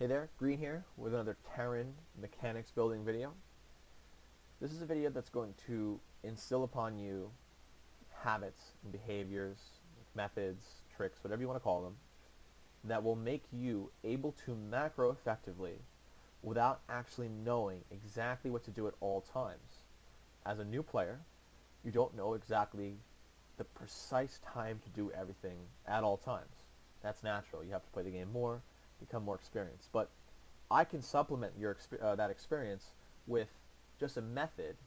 Hey there, Green here with another Terran mechanics building video. This is a video that's going to instill upon you habits and behaviors, methods, tricks, whatever you want to call them, that will make you able to macro effectively without actually knowing exactly what to do at all times. As a new player, you don't know exactly the precise time to do everything at all times. That's natural. You have to play the game more, become more experienced. But I can supplement that experience with just a method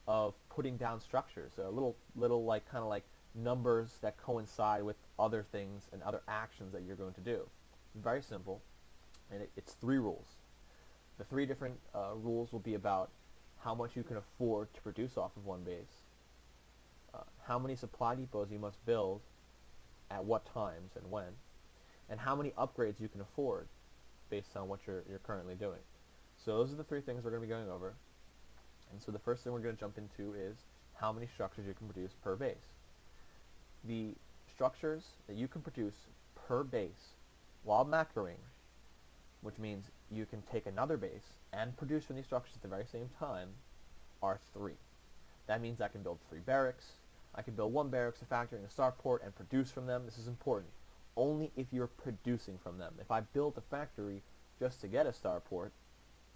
of putting down structures, a little like kind of like numbers that coincide with other things and other actions that you're going to do. Very simple, and it's 3 rules. The 3 different rules will be about how much you can afford to produce off of one base, how many supply depots you must build at what times and when, and how many upgrades you can afford based on what you're currently doing. So those are the 3 things we're going to be going over. And so the first thing we're going to jump into is how many structures you can produce per base. The structures that you can produce per base while macroing, which means you can take another base and produce from these structures at the very same time, are 3. That means I can build 3 barracks. I can build 1 barracks, a factory, and a starport and produce from them. This is important. Only if you're producing from them. If I build a factory just to get a starport,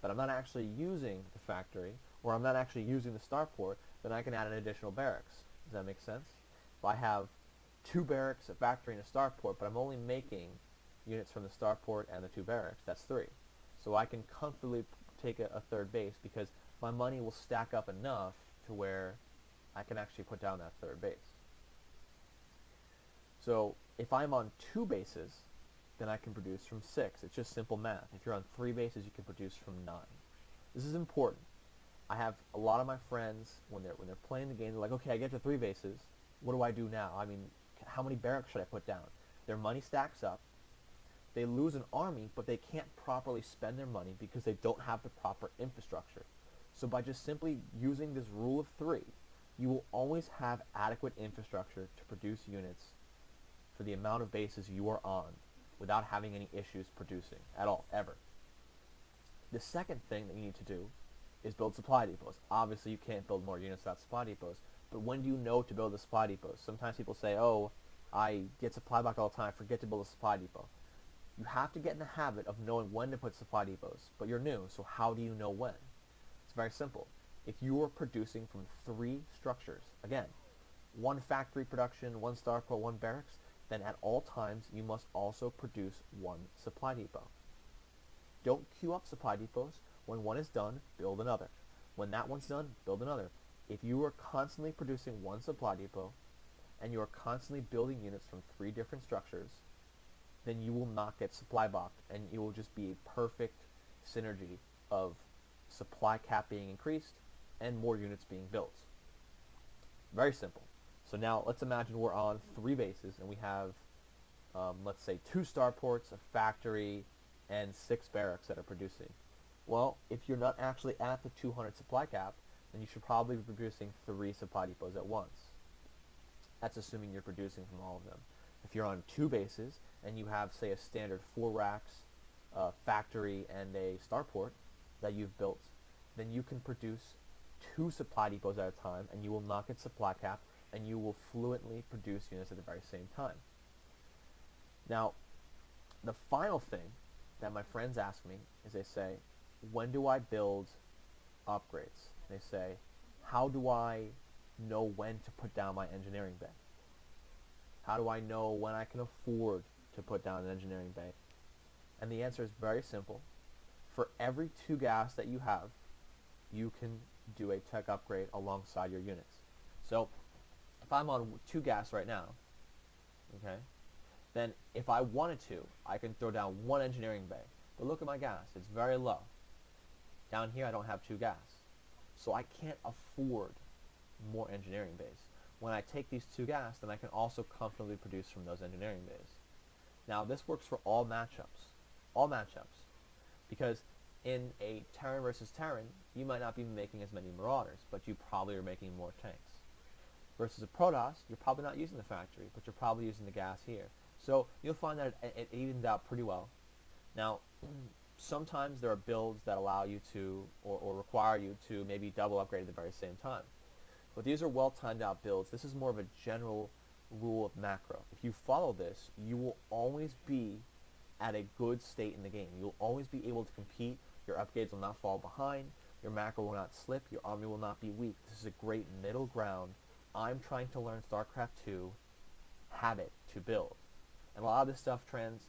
but I'm not actually using the factory, or I'm not actually using the starport, then I can add an additional barracks. Does that make sense? If I have 2 barracks, a factory, and a starport, but I'm only making units from the starport and the 2 barracks, that's 3. So I can comfortably take a 3rd base because my money will stack up enough to where I can actually put down that 3rd base. So if I'm on 2 bases, then I can produce from 6. It's just simple math. If you're on 3 bases, you can produce from 9. This is important. I have a lot of my friends, when they're playing the game, they're like, okay, I get to 3 bases. What do I do now? I mean, how many barracks should I put down? Their money stacks up. They lose an army, but they can't properly spend their money because they don't have the proper infrastructure. So by just simply using this rule of 3, you will always have adequate infrastructure to produce units for the amount of bases you are on without having any issues producing at all, ever. The second thing that you need to do is build supply depots. Obviously, you can't build more units without supply depots, but when do you know to build the supply depots? Sometimes people say, oh, I get supply blocked all the time, forget to build a supply depot. You have to get in the habit of knowing when to put supply depots, but you're new, so how do you know when? It's very simple. If you are producing from 3 structures, again, 1 factory production, 1 starport, 1 barracks, then at all times you must also produce 1 supply depot. Don't queue up supply depots. When one is done, build another. When that one's done, build another. If you are constantly producing 1 supply depot, and you are constantly building units from 3 different structures, then you will not get supply blocked, and it will just be a perfect synergy of supply cap being increased and more units being built. Very simple. So now let's imagine we're on 3 bases, and we have, let's say, 2 starports, a factory, and 6 barracks that are producing. Well, if you're not actually at the 200 supply cap, then you should probably be producing 3 supply depots at once. That's assuming you're producing from all of them. If you're on 2 bases and you have, say, a standard 4 racks, factory, and a starport that you've built, then you can produce 2 supply depots at a time, and you will not get supply cap, and you will fluently produce units at the very same time. Now, the final thing that my friends ask me is they say, when do I build upgrades? They say, how do I know when to put down my engineering bay? How do I know when I can afford to put down an engineering bay? And the answer is very simple. For every 2 gas that you have, you can do a tech upgrade alongside your units. So if I'm on 2 gas right now, okay, then if I wanted to, I can throw down 1 engineering bay. But look at my gas, it's very low. Down here I don't have 2 gas. So I can't afford more engineering bays. When I take these 2 gas, then I can also comfortably produce from those engineering bays. Now this works for all matchups. All matchups. Because in a Terran versus Terran, you might not be making as many Marauders, but you probably are making more tanks. Versus a Protoss, you're probably not using the factory, but you're probably using the gas here. So you'll find that it evens out pretty well. Now, sometimes there are builds that allow you to, or require you to maybe double upgrade at the very same time. But these are well timed out builds. This is more of a general rule of macro. If you follow this, you will always be at a good state in the game. You'll always be able to compete. Your upgrades will not fall behind. Your macro will not slip. Your army will not be weak. This is a great middle ground. I'm trying to learn StarCraft 2 habit to build. And a lot of this stuff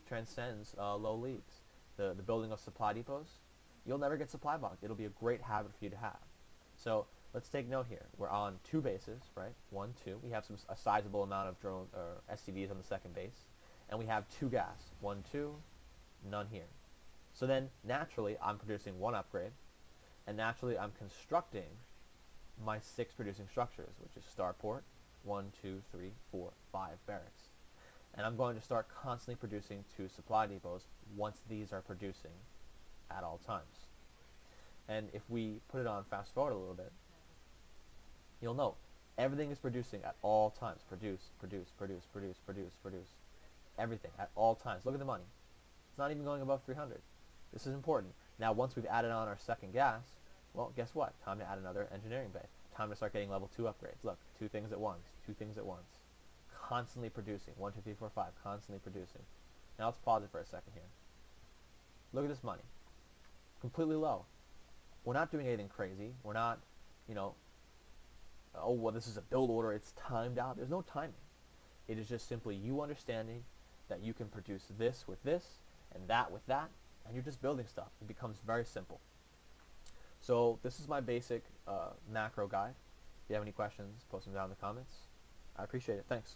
transcends low leagues. The building of supply depots, you'll never get supply box. It'll be a great habit for you to have. So let's take note here. We're on 2 bases, right? 1, 2. We have a sizable amount of drone or SCVs on the second base. And we have 2 gas. 1, 2, none here. So then, naturally, I'm producing 1 upgrade. And naturally, I'm constructing my 6 producing structures, which is starport, 1, 2, 3, 4, 5 barracks. And I'm going to start constantly producing 2 supply depots once these are producing at all times. And if we put it on fast forward a little bit, you'll note everything is producing at all times. Produce, produce, produce, produce, produce, produce. Everything at all times. Look at the money. It's not even going above 300. This is important. Now, once we've added on our second gas, well, guess what? Time to add another engineering bay. Time to start getting level 2 upgrades. Look, 2 things at once. 2 things at once. Constantly producing. 1, 2, 3, 4, 5. Constantly producing. Now let's pause it for a second here. Look at this money. Completely low. We're not doing anything crazy. We're not, oh, well, this is a build order. It's timed out. There's no timing. It is just simply you understanding that you can produce this with this and that with that, and you're just building stuff. It becomes very simple. So this is my basic macro guide. If you have any questions, post them down in the comments. I appreciate it. Thanks.